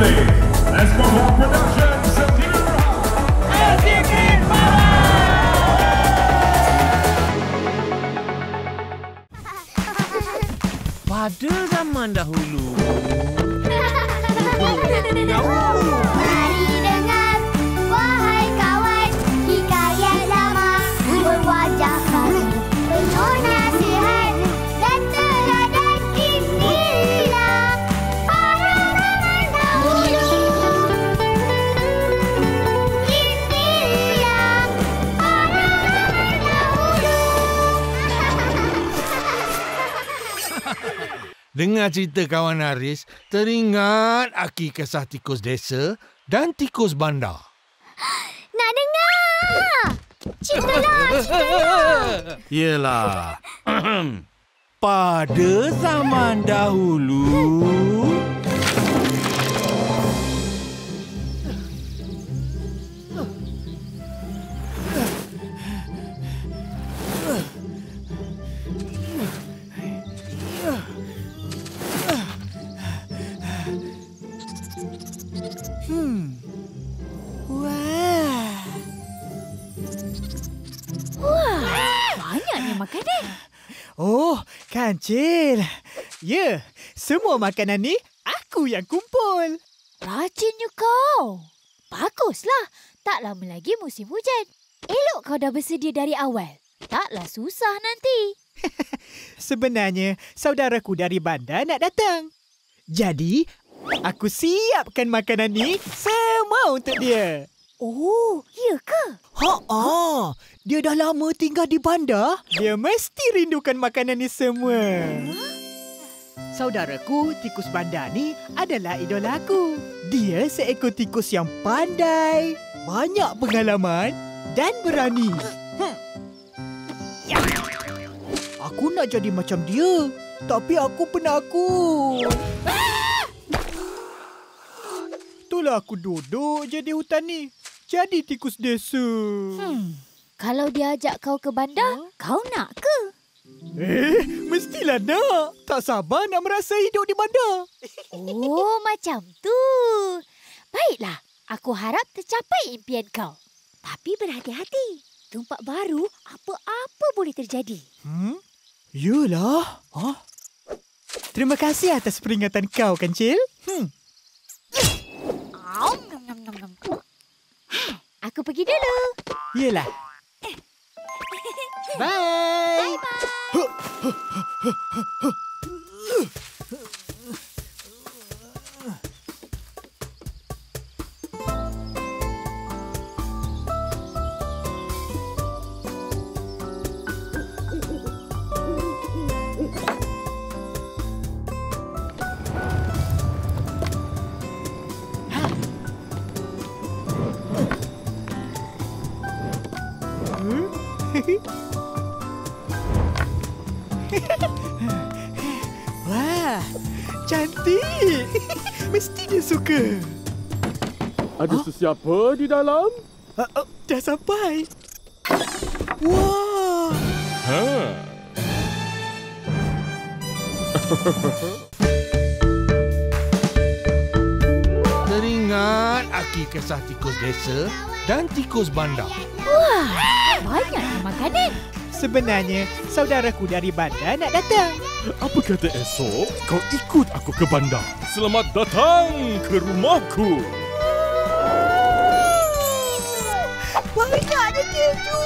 family. Let's go for production. Sedikit Pada zaman dahulu. Mari dengar, wahai kawan, hikayat lama berwajah baru, penuh nasihat dan teladan. Inilah para zaman dahulu. Inilah para zaman dahulu. Dengar cerita kawan Haris, teringat Aki kisah tikus desa dan tikus bandar. Nak dengar? Ceritalah. Yelah. Pada zaman dahulu... Wah, banyaknya makanan. Oh, kancil. Ya, semua makanan ni aku yang kumpul. Rajinnya kau. Baguslah. Tak lama lagi musim hujan. Elok kau dah bersedia dari awal. Taklah susah nanti. Sebenarnya, saudaraku dari bandar nak datang. Jadi, aku siapkan makanan ni semua untuk dia. Oh, ya ke? Ha-ha, dia dah lama tinggal di bandar. Dia mesti rindukan makanan ni semua. Saudaraku, tikus bandar ni adalah idola aku. Dia seekor tikus yang pandai, banyak pengalaman dan berani. Aku nak jadi macam dia, tapi aku penakut. Itulah aku duduk je di hutan ni. Jadi tikus desa. Kalau dia ajak kau ke bandar, kau nak ke? Mestilah nak. Tak sabar nak merasa hidup di bandar. Oh, macam tu. Baiklah, aku harap tercapai impian kau. Tapi berhati-hati. Tempat baru, apa-apa boleh terjadi. Yalah. Terima kasih atas peringatan kau, Kancil. Aku pergi dulu. Yalah. Bye. Wah, cantik. Mesti dia suka. Ada sesiapa di dalam? Dah sampai. Wah. Teringat Aki kisah tikus desa dan tikus bandar. Wah, banyaknya makanan. Sebenarnya, saudaraku dari bandar nak datang. Apa kata esok kau ikut aku ke bandar? Selamat datang ke rumahku. Banyaknya keju.